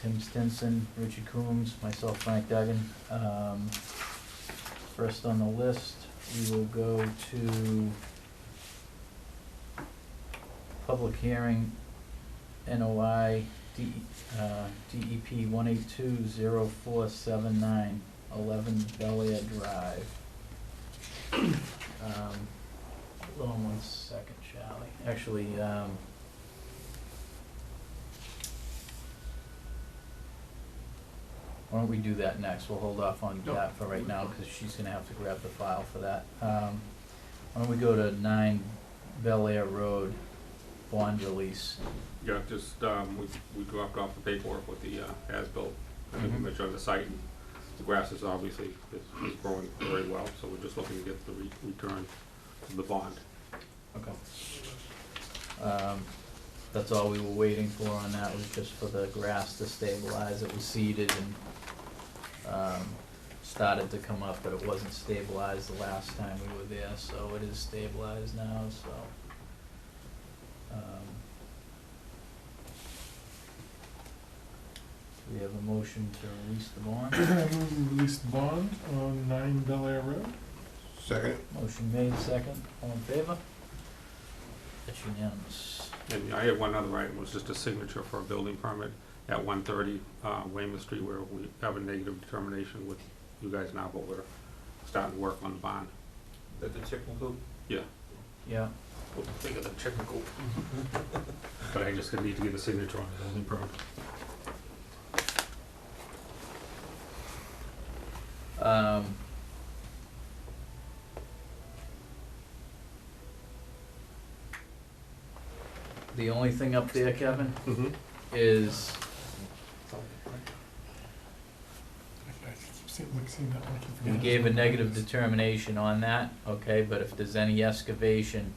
Tim Stinson, Richard Coombs, myself, Frank Duggan. First on the list, we will go to public hearing, NOI, DEP 1820479, 11 Bel Air Drive. Hold on one second, Charlie. Actually, why don't we do that next? We'll hold off on that for right now, because she's gonna have to grab the file for that. Why don't we go to 9 Bel Air Road, bond release. Yeah, just, we dropped off the paperwork with the, as-built, and Mhm. we measured the site, and the grass is obviously, is growing very well, so we're just looking to get the return of the bond. Okay. That's all we were waiting for on that, was just for the grass to stabilize. It was seeded and, started to come up, but it wasn't stabilized the last time we were there, so it is stabilized now, so. We have a motion to release the bond. I move we release the bond on 9 Bel Air Road. Second. Motion made, second. All in favor? That's unanimous. And I had one other item, was just a signature for a building permit at 130 Weymouth Street, where we have a negative determination with you guys now, but we're starting to work on the bond. That the chicken coop? Yeah, Yeah. Think of the chicken coop. but I just need to get a signature on the building permit. The only thing up there, Kevin, Mm-hmm. is I keep seeing that one, I keep we forgetting. gave a negative determination on that, okay, but if there's any excavation,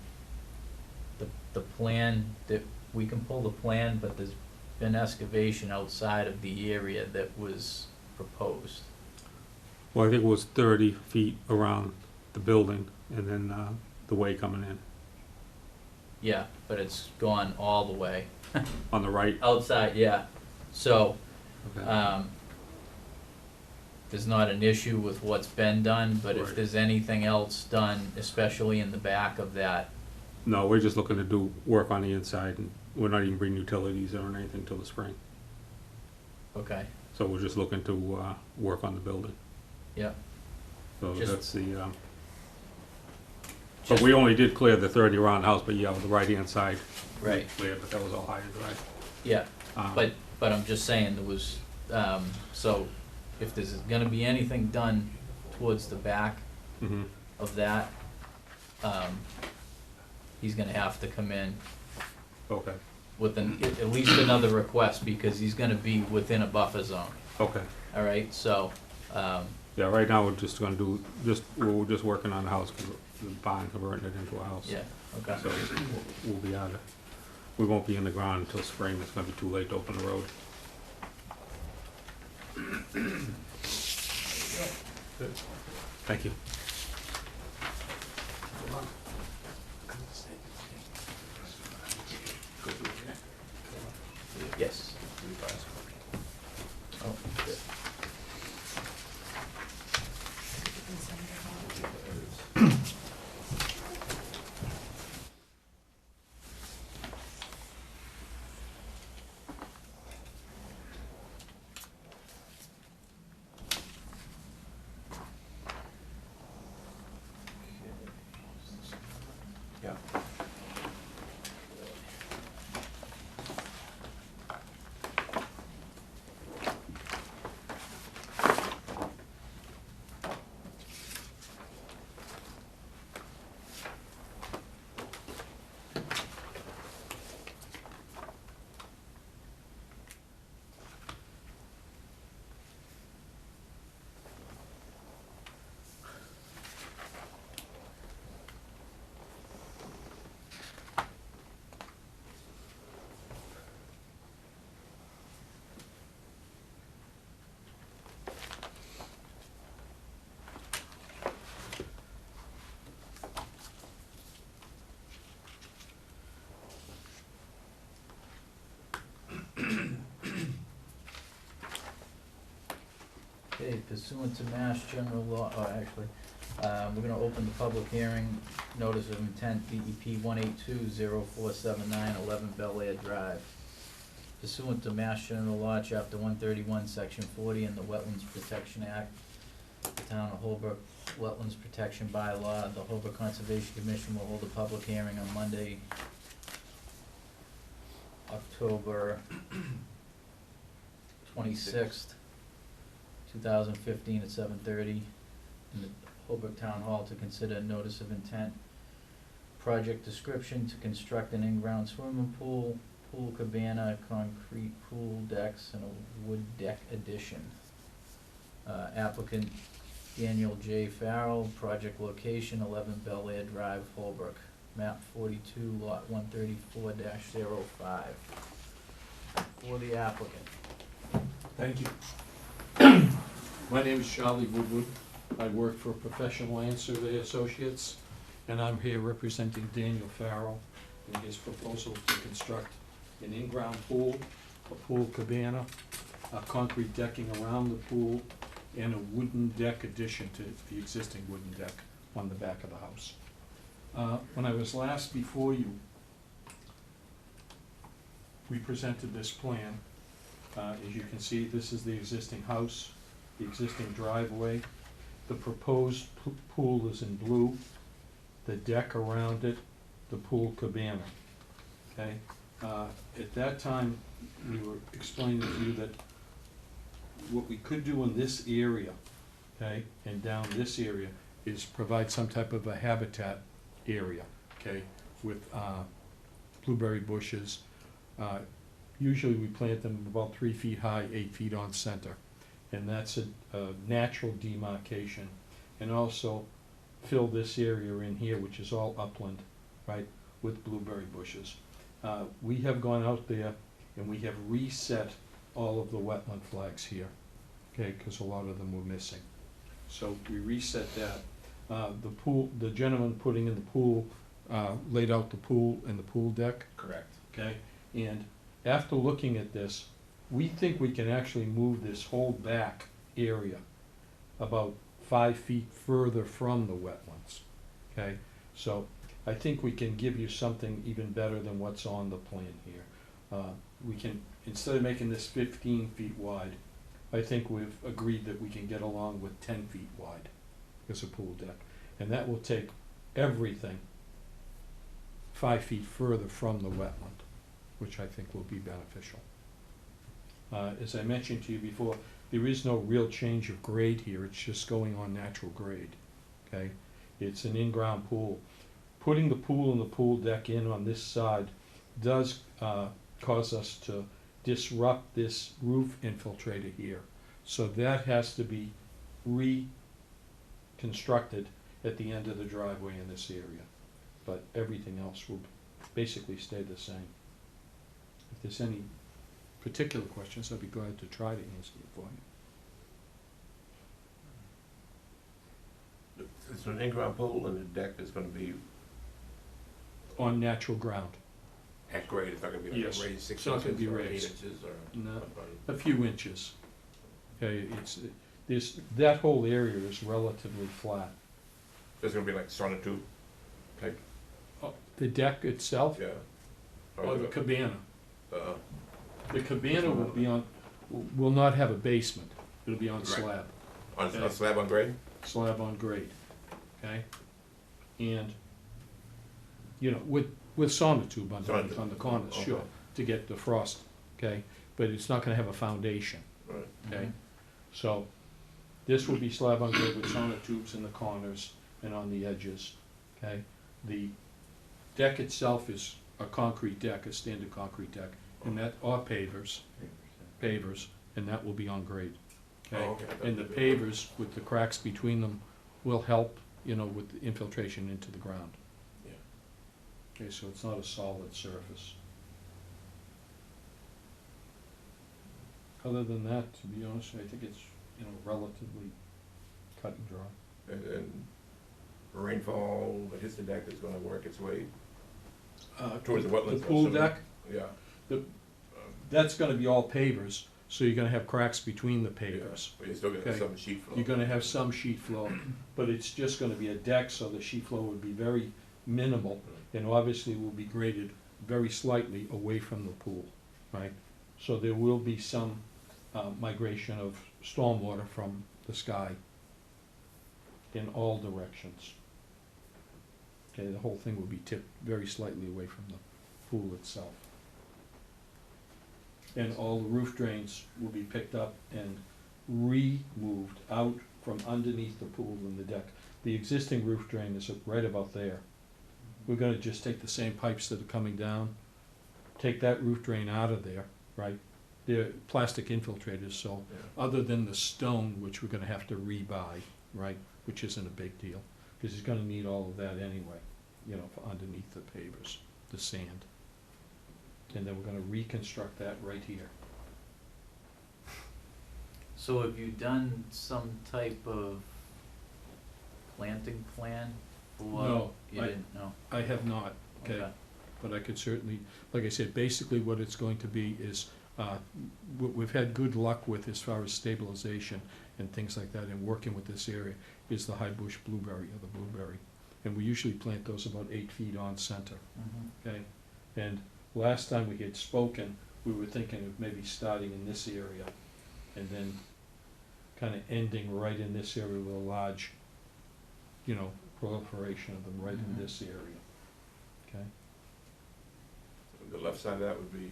the plan, that, we can pull the plan, but there's been excavation outside of the area that was proposed. Well, I think it was 30 feet around the building, and then the way coming in Yeah, but it's gone all the way, on the right. outside, yeah, so, Okay. there's not an issue with what's been done, but if Right. there's anything else done, especially in the back of that, No, we're just looking to do work on the inside, and we're not even bringing utilities or anything till the spring. okay, So we're just looking to work on the building. yeah. So Just- that's the, but Just- we only did clear the 30 around the house, but yeah, with the right-hand side. we Right. Cleared, but that was all high and dry. Yeah, but I'm just saying, there was, so if there's gonna be anything done towards the back Mhm. of that, he's gonna have to come in Okay, with at least another request, because he's gonna be within a buffer zone, okay. all right, so, Yeah, right now, we're just gonna do, we're just working on the house, the barn, converting it into a house. yeah, okay. So we'll be out of, we won't be in the ground until spring, it's gonna be too late to open the road. Thank you. Yes. Oh, good. Okay, pursuant to Mass General Law, we're gonna open the public hearing, notice of intent, DEP 182-0479, 11 Bel Air Drive. Pursuant to Mass General Law, Chapter 131, Section 40, and the Wetlands Protection Act, the Town of Holbrook Wetlands Protection Bylaw, the Holbrook Conservation Commission will hold a public hearing on Monday, October 26th, 2015 at 7:30 in the Holbrook Town Hall to consider a notice of intent, project description to construct an in-ground swimming pool, pool cabana, concrete pool decks, and a wood deck addition. Applicant Daniel J. Farrell, project location 11 Bel Air Drive, Holbrook, map 42, lot 134-05. For the applicant. Thank you. My name is Charlie Woodward. I work for Professional Land Survey Associates, and I'm here representing Daniel Farrell in his proposal to construct an in-ground pool, a pool cabana, a concrete decking around the pool, and a wooden deck addition to the existing wooden deck on the back of the house. When I was last before you, we presented this plan. As you can see, this is the existing house, the existing driveway. The proposed pool is in blue, the deck around it, the pool cabana. Okay? At that time, we were explaining to you that what we could do in this area, okay, and down this area, is provide some type of a habitat area, okay, with blueberry bushes. Usually we plant them about 3 feet high, 8 feet on center, and that's a natural demarcation. And also fill this area in here, which is all upland, right, with blueberry bushes. We have gone out there and we have reset all of the wetland flags here, okay, because a lot of them were missing. So we reset that. The gentleman putting in the pool laid out the pool and the pool deck. Correct. Okay, and after looking at this, we think we can actually move this whole back area about 5 feet further from the wetlands. Okay, so I think we can give you something even better than what's on the plan here. We can, instead of making this 15 feet wide, I think we've agreed that we can get along with 10 feet wide as a pool deck. And that will take everything 5 feet further from the wetland, which I think will be beneficial. As I mentioned to you before, there is no real change of grade here. It's just going on natural grade, okay? It's an in-ground pool. Putting the pool and the pool deck in on this side does cause us to disrupt this roof infiltrator here. So that has to be reconstructed at the end of the driveway in this area. But everything else will basically stay the same. If there's any particular questions, I'd be glad to try to answer them for you. It's an in-ground pool and the deck is gonna be On natural ground, at grade, it's not gonna be like Yes. a raised 6 It's not gonna inches be or 8 raised. inches or. No. A few inches. Okay, that whole area is relatively flat. There's gonna be like sonotube type, The deck itself, yeah. or the cabana. Uh, The cabana will not have a basement. It'll be on Right. slab, on Okay. a slab on grade? slab on grade, okay? And, you know, with sonotube on Sonotube. the corners, Okay. sure, to get the frost, okay? But it's not gonna have a foundation, Right. okay? So, this will be slab on grade with sonotubes in the corners and on the edges, okay? The deck itself is a concrete deck, a standard concrete deck, and that, or pavers, and that will be on grade, okay? Oh, okay. And the pavers with the cracks between them will help, you know, with the infiltration into the ground. Yeah. Okay, so it's not a solid surface. Other than that, to be honest, I think it's, you know, relatively cut and dry. And rainfall that hits the deck is gonna work its way towards the wetlands. The pool assuming- deck, Yeah. that's gonna be all pavers, so you're gonna have cracks between the pavers. But you're still gonna have Okay. some sheet flow. You're gonna have some sheet flow, but it's just gonna be a deck, so the sheet flow would be very minimal, and obviously will be graded very slightly away from the pool, right? So there will be some migration of stormwater from the sky in all directions. Okay, the whole thing will be tipped very slightly away from the pool itself. And all the roof drains will be picked up and removed out from underneath the pool and the deck. The existing roof drain is right about there. We're gonna just take the same pipes that are coming down, take that roof drain out of there, right? They're plastic infiltrators, so Yeah. other than the stone, which we're gonna have to rebuy, right, which isn't a big deal, because he's gonna need all of that anyway, you know, for underneath the pavers, the sand. And then we're gonna reconstruct that right here. So have you done some type of planting plan for? No, You I- didn't, no? I have not, okay, but I could certainly, like I said, basically what it's going to be is, we've had good luck with as far as stabilization and things like that, and working with this area, is the high bush blueberry, or the blueberry. And we usually plant those about 8 feet on center, Mhm. okay? And last time we had spoken, we were thinking of maybe starting in this area, and then kinda ending right in this area with a large, you know, proliferation of them right in Mhm. this area, okay? The left side of that would be,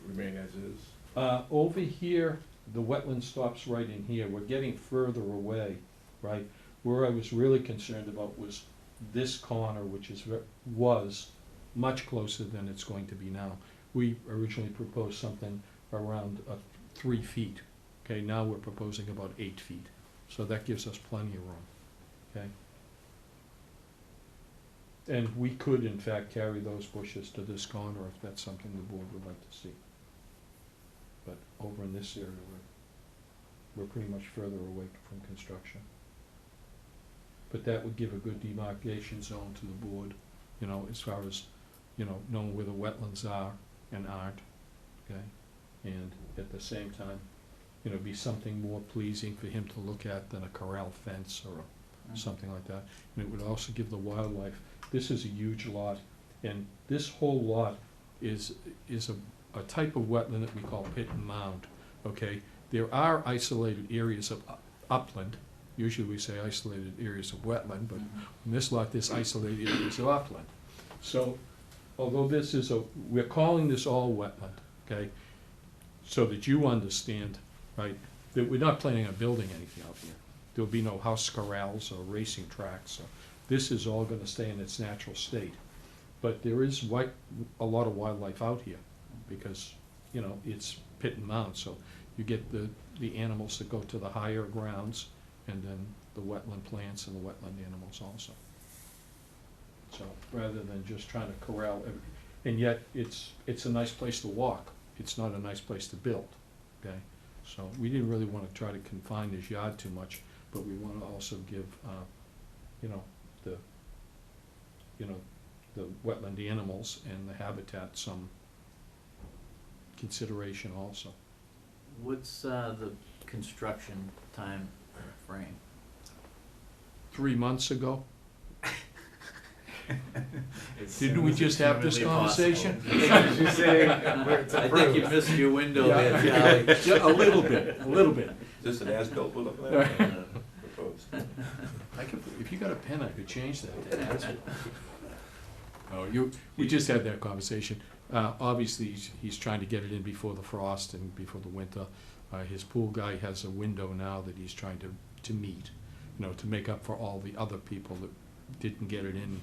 remain as is. Over here, the wetland stops right in here, we're getting further away, right? Where I was really concerned about was this corner, which was much closer than it's going to be now. We originally proposed something around 3 feet, okay, now we're proposing about 8 feet, so that gives us plenty of room, okay? And we could in fact carry those bushes to this corner if that's something the board would like to see. But over in this area, we're pretty much further away from construction. But that would give a good demarcation zone to the board, you know, as far as, you know, knowing where the wetlands are and aren't, okay? And at the same time, you know, be something more pleasing for him to look at than a corral fence or Mhm. something like that. And it would also give the wildlife, this is a huge lot, and this whole lot is a type of wetland that we call pit and mound, okay? There are isolated areas of upland, usually we say isolated areas of wetland, but Mhm. in this lot, there's isolated areas of upland. So, although this is we're calling this all wetland, okay? So that you understand, right, that we're not planning on building anything out here. There'll be no house corrals or racing tracks, so this is all gonna stay in its natural state. But there is a lot of wildlife out here, because, you know, it's pit and mound, so you get the animals that go to the higher grounds, and then the wetland plants and the wetland animals also. So, rather than just trying to corral, and yet, it's a nice place to walk, it's not a nice place to build, okay? So, we didn't really wanna try to confine this yard too much, but we wanna also give, you know, the wetland animals and the habitat some consideration also. What's the construction time frame? 3 months ago, didn't we just have this conversation? I think you missed your window there, Charlie. Yeah, a little bit. Is this an as-built we're looking at? Proposed. If you got a pen, I could change that to as-built. Oh, we just had that conversation. Obviously, he's trying to get it in before the frost and before the winter. His pool guy has a window now that he's trying to meet, you know, to make up for all the other people that didn't get it in,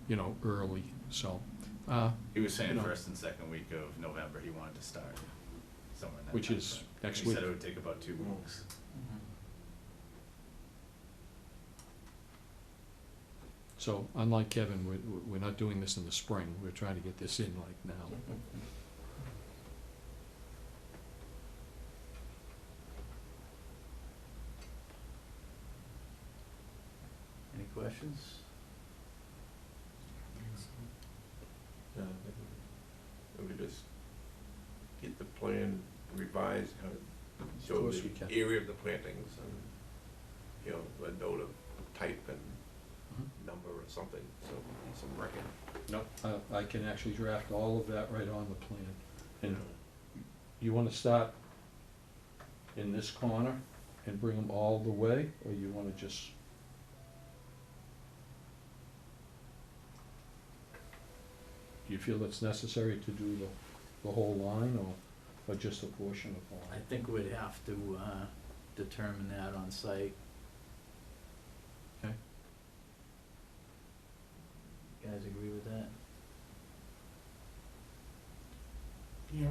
you know, early, so. He was saying you know, first and second week of November he wanted to start, somewhere in that Which is timeframe. next He week. said it would take about 2 weeks. Mhm. So unlike Kevin, we're not doing this in the spring, we're trying to get this in like now. Any questions? We just get the plan revised, kind of show course we can. the area of the plantings and, you know, a note of type and Mhm. number or something, so we need some record. Nope. I can actually draft all of that right on the plan. you And know. you wanna start in this corner and bring them all the way, or you wanna just? Do you feel it's necessary to do the whole line, or just a portion of the I line? think we'd have to, determine that on site. Okay. You guys agree with that? Yeah,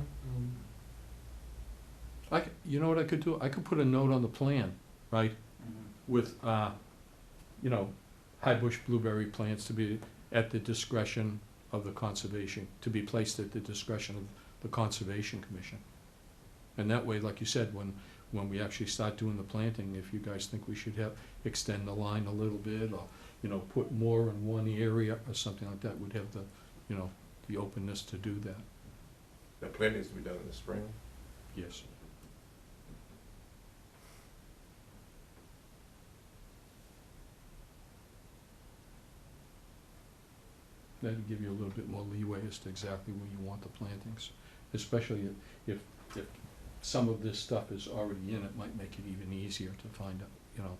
You know what I could do? I could put a note on the plan, right, with, you know, high bush blueberry plants to be at the discretion of the conservation, to be placed at the discretion of the Conservation Commission. And that way, like you said, when we actually start doing the planting, if you guys think we should extend the line a little bit, or, you know, put more in one area or something like that, we'd have the, you know, the openness to do that, The plantings to be done in the spring. yes. That'd give you a little bit more leeway as to exactly where you want the plantings, especially if some of this stuff is already in, it might make it even easier to find out, you know.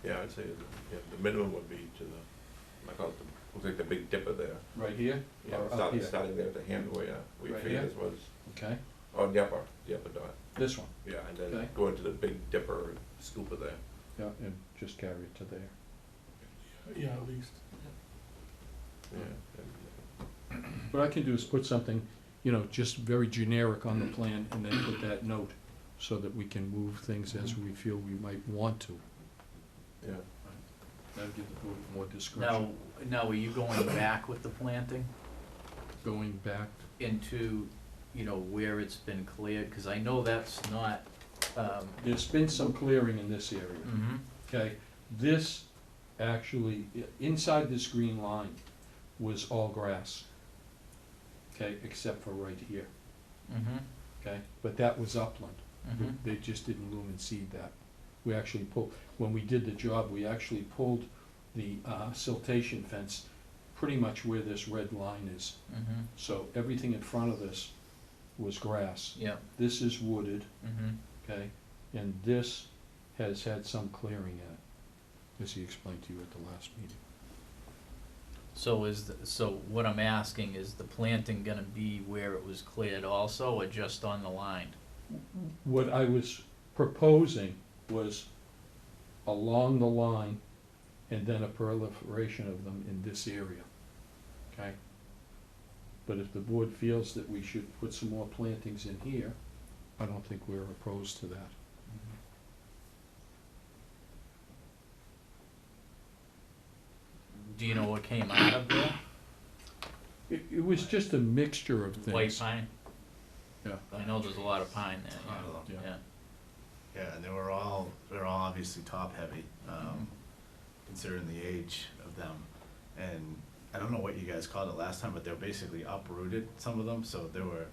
Yeah, I'd say, the minimum would be to the, I call it, looks like the Big Dipper there. Right here? Yeah, Or up starting, here? starting there at the hand where we Right figured here? this was, Okay, oh, the upper dot, this one, yeah, and then Okay. go into the Big Dipper scooper there. yeah, and just carry it to there. yeah, at least. Yeah, What I can do is put something, you know, just very generic on the plan, and then put that note, so that we can move things as we feel we might want to. yeah. That'll give the board more discretion. Now, are you going back with the planting Going back, into, you know, where it's been cleared? Cause I know that's not, there's been some clearing in this area. mhm, Okay, this actually, inside this green line was all grass. Okay, except for right here, mhm, okay? But that was upland. mhm, They just didn't lumen seed that. We actually pulled, when we did the job, we actually pulled the siltation fence pretty much where this red line is. mhm, So everything in front of this was grass. yeah, This is wooded, mhm. okay? And this has had some clearing in it, as he explained to you at the last meeting. So what I'm asking, is the planting gonna be where it was cleared also, or just on the line? What I was proposing was along the line, and then a proliferation of them in this area, okay? But if the board feels that we should put some more plantings in here, I don't think we're opposed to that. Do you know what came out of there? It was just a mixture of things. White pine? Yeah. I know there's a lot of pine there, A lot of them. Yeah. yeah. Yeah, and they're all obviously top heavy, considering the age of them. And I don't know what you guys called it last time, but they were basically uprooted, some of them, so they were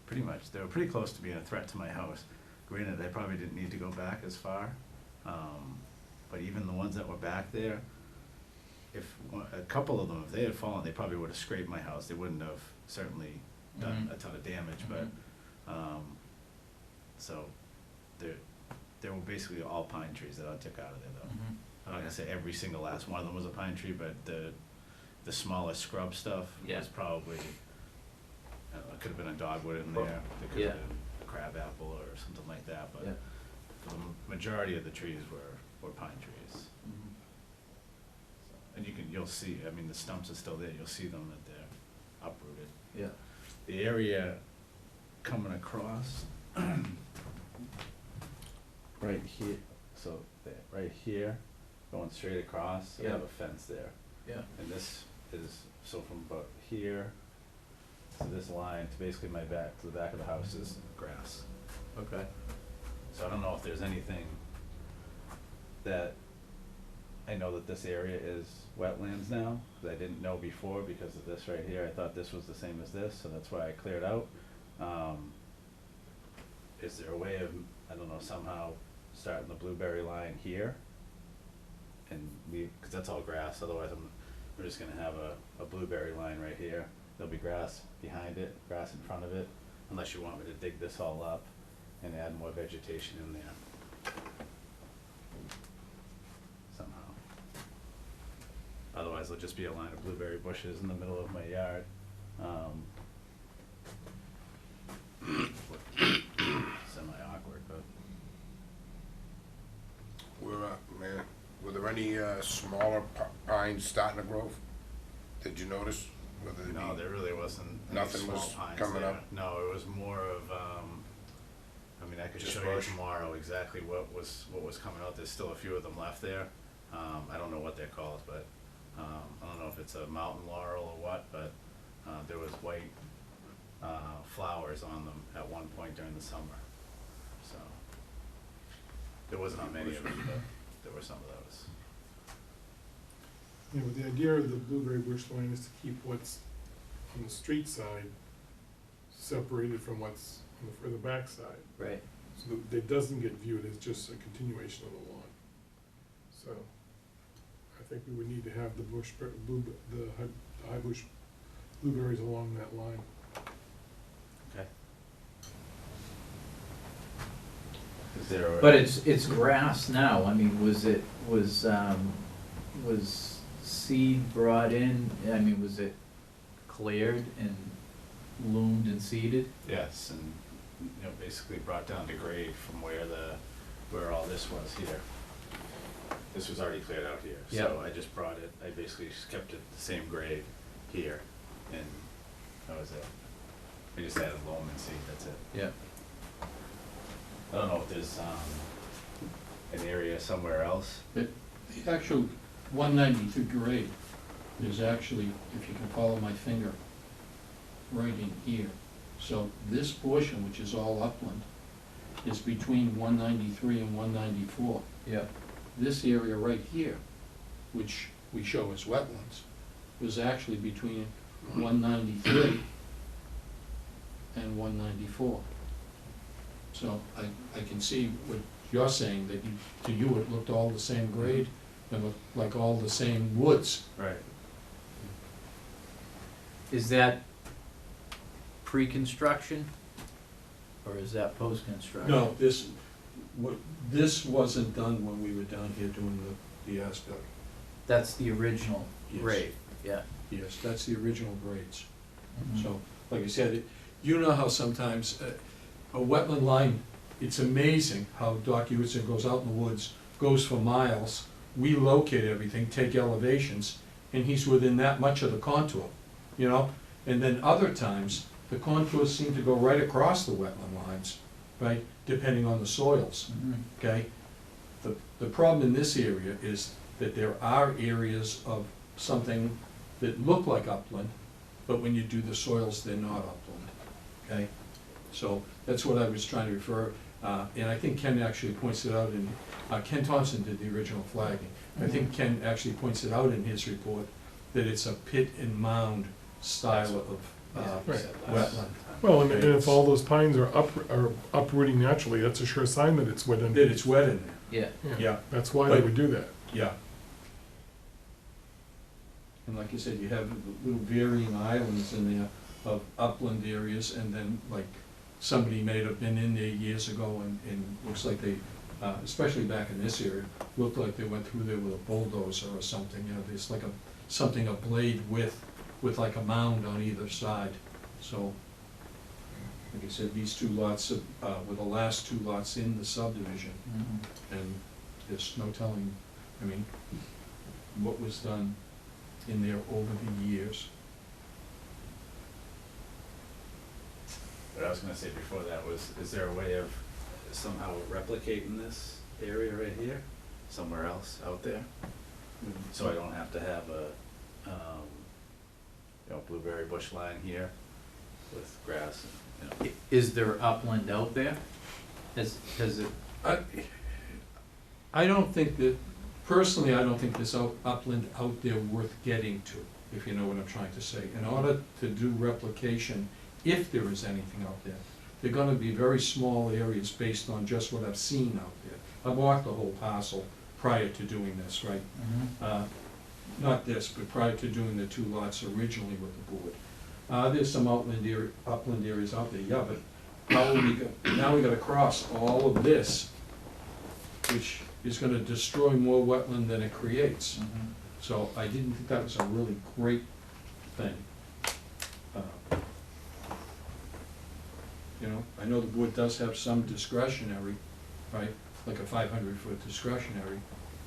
pretty close to being a threat to my house. Granted, I probably didn't need to go back as far, but even the ones that were back there, a couple of them, if they had fallen, they probably would have scraped my house. They wouldn't have certainly done Mhm. a ton of damage, Mhm. but, so they were basically all pine trees that I took out of there though. Mhm. I'm not gonna say every single last one of them was a pine tree, but the smaller scrub stuff Yeah. was probably, I don't know, it could have been a dogwood in there, it could Yeah. have been a crab apple or something like that, but Yeah. for the majority of the trees were pine trees. Mhm. And you'll see, I mean, the stumps are still there, you'll see them that they're uprooted. Yeah. The area coming across, right here, so right here, going straight across, they have a fence there. Yeah. And this is, so from about here to this line, to basically to the back of the house is grass. Okay. So I don't know if there's anything that I know that this area is wetlands now, 'cause I didn't know before because of this right here, I thought this was the same as this, so that's why I cleared out. Is there a way of, I don't know, somehow starting the blueberry line here? And cause that's all grass, otherwise we're just gonna have a blueberry line right here, there'll be grass behind it, grass in front of it, unless you want me to dig this all up and add more vegetation in there. Somehow. Otherwise, there'll just be a line of blueberry bushes in the middle of my yard. Semi-awkward, but Were there any smaller pines starting to grow? Did you notice? Whether they no, be- there really wasn't any Nothing small was pines coming there. up? No, it was more of, I mean, I could Just show brush? you tomorrow exactly what was coming out. There's still a few of them left there. I don't know what they're called, but, I don't know if it's a mountain laurel or what, but, there was white, flowers on them at one point during the summer, so. There wasn't on many of them, but there were some of those. You know, the idea of the blueberry bush line is to keep what's on the street side separated from what's on the further back side, Right. so that it doesn't get viewed as just a continuation of the lawn. So, I think we would need to have the high bush blueberries along that line. Okay. Is there a? But it's grass now, I mean, was seed brought in, I mean, was it cleared and loomed and seeded? Yes, and, you know, basically brought down to grade from where all this was here. This was already cleared out here, so Yep. I just brought it, I basically just kept it the same grade here, and that was it. I just added loam and seed, that's it. Yeah. I don't know if there's, an area somewhere else. The actual 193 grade is actually, if you can follow my finger, right in here. So this portion, which is all upland, is between 193 and 194. Yeah. This area right here, which we show as wetlands, was actually between 193 and 194. So I can see what you're saying, that to you it looked all the same grade, and looked like all the same woods. Right. Is that pre-construction, or is that post-construction? No, this wasn't done when we were down here doing the as-built. That's the original Yes. grade, yeah. Yes, that's the original grades. Mhm. So, like I said, you know how sometimes a wetland line, it's amazing how Doc Hewitson goes out in the woods, goes for miles, we locate everything, take elevations, and he's within that much of the contour, you know? And then other times, the contours seem to go right across the wetland lines, right, depending on the soils, Mhm. okay? The problem in this area is that there are areas of something that look like upland, but when you do the soils, they're not upland, okay? So that's what I was trying to refer, and I think Ken actually points it out in, Ken Thompson did the original flagging. I think Ken actually points it out in his report, that it's a pit and mound style of Yeah, you said Right. last wetland. time. Well, and if all those pines are uprooting naturally, that's a sure sign that it's wet That underneath. it's wet in Yeah. there, yeah. That's why they But- would do that. Yeah. And like you said, you have little varying islands in there of upland areas, and then like somebody may have been in there years ago and looks like they, especially back in this area, looked like they went through there with a bulldozer or something, you know, there's like a blade with like a mound on either side. So, like I said, these two lots were the last two lots in the subdivision. Mhm. And there's no telling, I mean, what was done in there over the years. What I was gonna say before that was, is there a way of somehow replicating this area right here, somewhere else out there? So I don't have to have a, blueberry bush line here with grass, and, Is there upland out there? Has it, I don't think that Personally, I don't think there's upland out there worth getting to, if you know what I'm trying to say. In order to do replication, if there is anything out there, they're gonna be very small areas based on just what I've seen out there. I walked the whole parcel prior to doing this, right? Not this, but prior to doing the 2 lots originally with the board. There's some upland areas out there, yeah, but how are we now we gotta cross all of this, which is gonna destroy more wetland than it creates. So I didn't think that was a really great thing. You know, I know the board does have some discretionary, right, like a 500-foot discretionary,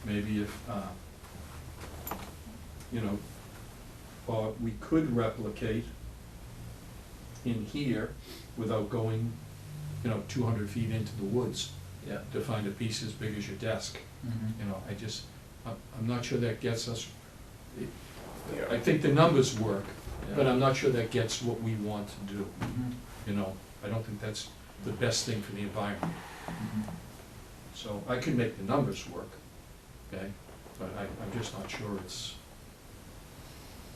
maybe if, you know, or we could replicate in here without going, you know, 200 feet into the woods Yeah. to find a piece as big as your desk. You know, I'm not sure that gets us, I think the numbers work, but I'm not sure that gets what we want to do. You know, I don't think that's the best thing for the environment. So I can make the numbers work, okay, but I'm just not sure it's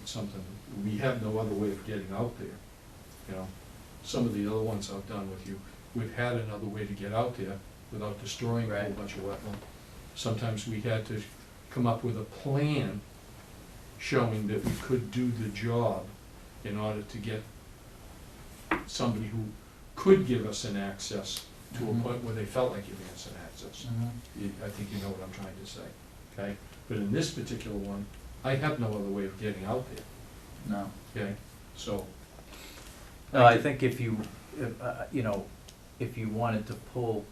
something, we have no other way of getting out there, you know. Some of the other ones I've done with you, we've had another way to get out there without destroying a whole Right. bunch of wetland. Sometimes we had to come up with a plan showing that we could do the job in order to get somebody who could give us an access to a point where they felt like giving us an access. I think you know what I'm trying to say, okay? But in this particular one, I have no other way of getting out there, No. okay? So, No, I think if you, you know, if you wanted to pull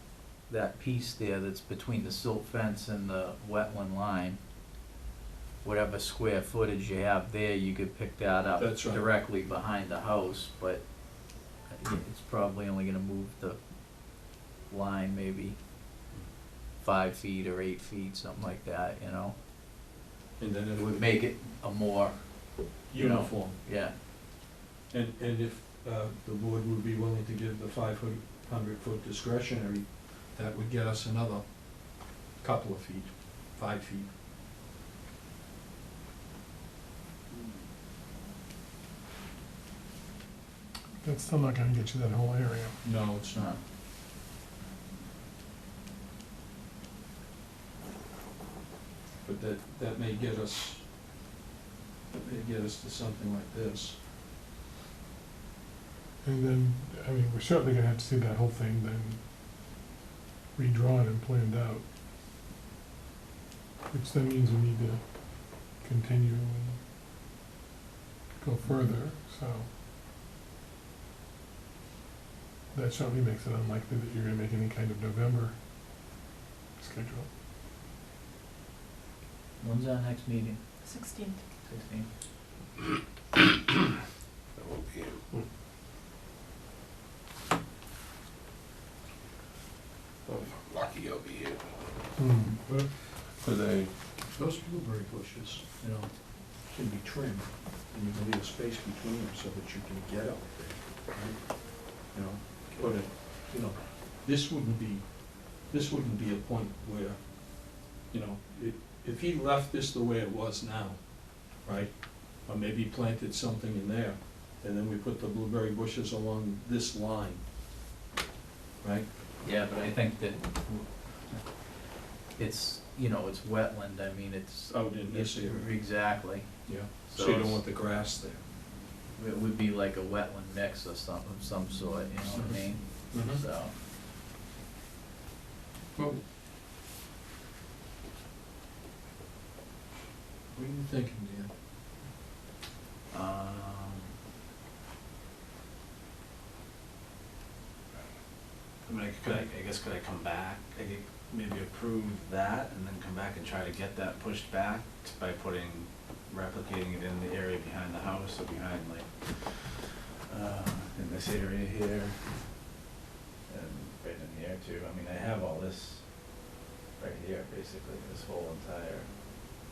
that piece there that's between the silt fence and the wetland line, whatever square footage you have there, you could pick that up That's right. directly behind the house, but it's probably only gonna move the line maybe 5 feet or 8 feet, something like that, you know? and then It it would would make it a more, you know, uniform. yeah. And if the board would be willing to give the 500-foot discretionary, that would get us another couple of feet, 5 feet. That's still not gonna get you that whole area. No, it's not. But that may get us, to something like this. And then, I mean, we're certainly gonna have to see that whole thing then redrawn and planned out. Which then means we need to continue and go further, so. That certainly makes it unlikely that you're gonna make any kind of November schedule. When's our next meeting? 16th. 16? That won't be in. Lucky I'll be here. But For those blueberry bushes, you know, should be trimmed, and you can leave a space between them so that you can get up there, right? You know, put it, you know, this wouldn't be a point where, you know, if he left this the way it was now, right? Or maybe planted something in there, and then we put the blueberry bushes along this line, right? Yeah, but I think that it's, you know, it's wetland, I mean, it's. Out in this area. Exactly. Yeah. So So you don't it's- want the grass there. It would be like a wetland mix or something, of some sort, you know what I mean? Mhm. So, Well, what are you thinking, Dan? I mean, I guess could I come back, I could maybe approve that and then come back and try to get that pushed back by replicating it in the area behind the house or behind like, in this area here. And right in here too, I mean, I have all this right here, basically, this whole entire,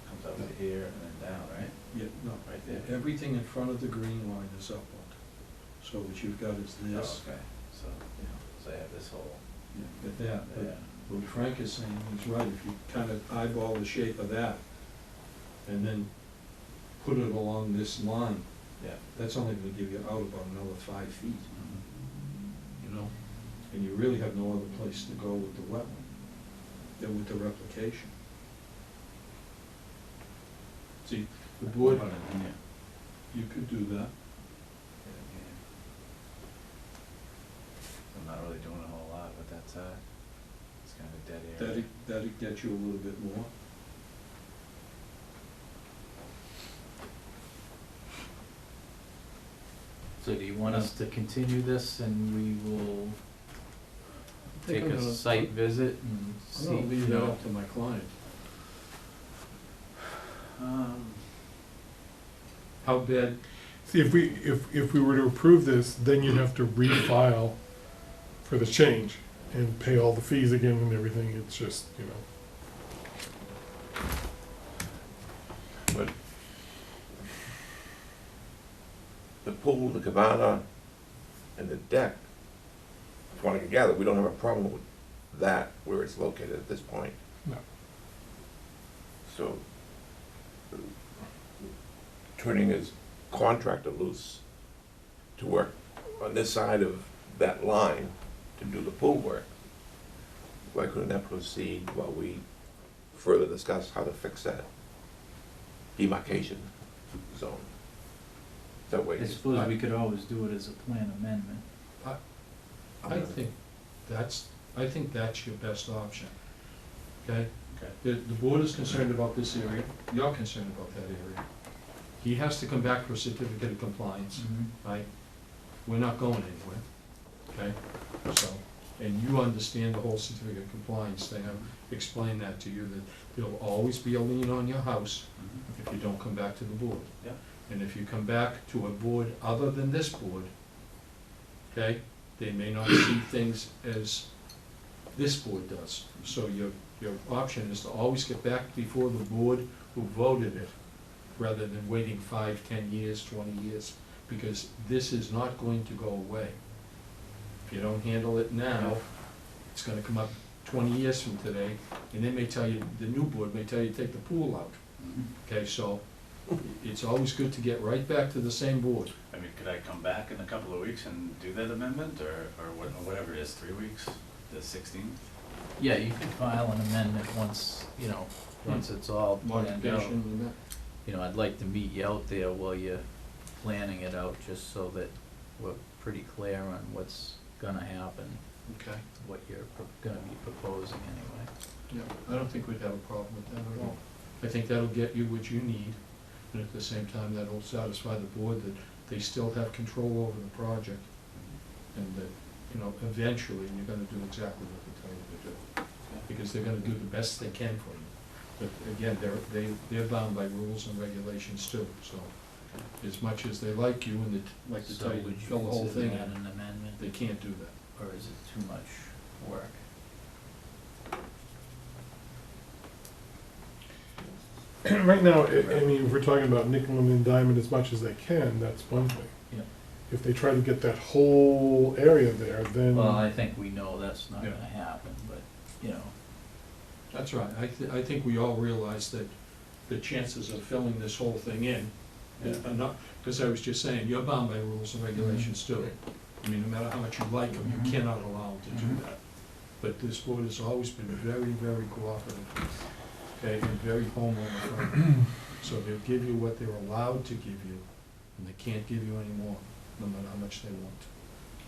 comes up to here and then down, right? Yeah, no, Right there. everything in front of the green line is upland. So what you've got is this, Oh, okay, so, you know, so I have this whole, yeah, get that, but yeah, what Frank is saying is right, if you kind of eyeball the shape of that, and then put it along this line, Yeah. that's only gonna give you out about another 5 feet, Mhm. you know? And you really have no other place to go with the wetland than with the replication. See, the board, Put it in there. you could do that. I'm not really doing a whole lot with that side. It's kind of a dead area. That'd get you a little bit more. So do you want us to continue this and we will I think take I'm a gonna- site visit and I'm see, gonna you leave that know? up to my client. How bad, See, if we were to approve this, then you'd have to refile for the change and pay all the fees again and everything, it's just, you know. But the pool, the cabana, and the deck, from what I can gather, we don't have a problem with that where it's located at this point. No. So, turning his contractor loose to work on this side of that line to do the pool work, why couldn't that proceed while we further discuss how to fix that demarcation zone? That way, I suppose we could always do it as a plan amendment. I think that's your best option, okay? Okay. The board is concerned about this area, you're concerned about that area. He has to come back for a certificate of compliance, right? We're not going anywhere, okay? So, and you understand the whole certificate of compliance thing, I've explained that to you, that there'll always be a lien on your house Mhm. if you don't come back to the board. Yeah. And if you come back to a board other than this board, okay, they may not see things as this board does. So your option is to always get back before the board who voted it, rather than waiting 5, 10 years, 20 years, because this is not going to go away. If you don't handle it now, it's gonna come up 20 years from today, and they may tell you, the new board may tell you to take the pool out. Mhm. Okay, so it's always good to get right back to the same board. I mean, could I come back in a couple of weeks and do that amendment, or whatever it is, 3 weeks, the 16th? Yeah, you can file an amendment once, you know, once it's all planned out. Modification and that. You know, I'd like to meet you out there while you're planning it out, just so that we're pretty clear on what's gonna happen, Okay. what you're gonna be proposing anyway. Yeah, I don't think we'd have a problem with that at all. I think that'll get you what you need, and at the same time, that'll satisfy the board that they still have control over the project, and that, you know, eventually, you're gonna do exactly what they tell you to do, because they're gonna do the best they can for you. But again, they're bound by rules and regulations too, so as much as they like you and they like to So tell you to would you fill the whole consider thing that in, an amendment, they can't do that. or is it too much work? Right now, I mean, if we're talking about nickel and diamond as much as they can, that's one thing. Yeah. If they try to get that whole area there, then. Well, I think we know that's not Yeah. gonna happen, but, you know, That's right, I think we all realize that the chances of filling this whole thing in are not, because I was just saying, you're bound by rules and regulations too. I mean, no matter how much you like them, you Mhm. cannot allow them to do Mhm. that. But this board has always been very, very cooperative, okay, and very homeowner friendly. So they'll give you what they're allowed to give you, and they can't give you any more, no matter how much they want.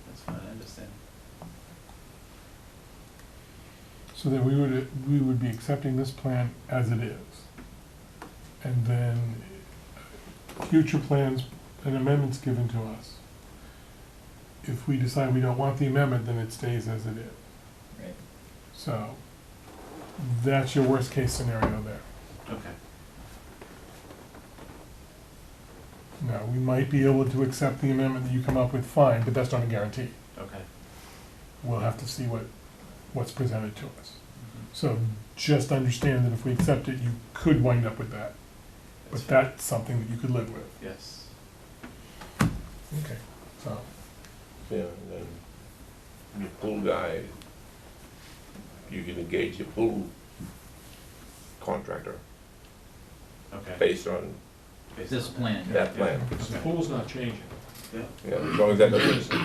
That's fine, I understand. So then we would be accepting this plan as it is. And then future plans and amendments given to us. If we decide we don't want the amendment, then it stays as it is. right. So that's your worst case scenario there. Okay. Now, we might be able to accept the amendment that you come up with, fine, but that's not a guarantee. Okay. We'll have to see what's presented to us. So just understand that if we accept it, you could wind up with that. But That's fine. that's something that you could live with. Yes. Okay. So, yeah, and then your pool guy, you can engage your pool contractor Okay. based on This plan. that plan. The pool's not changing. Yeah, as long as that doesn't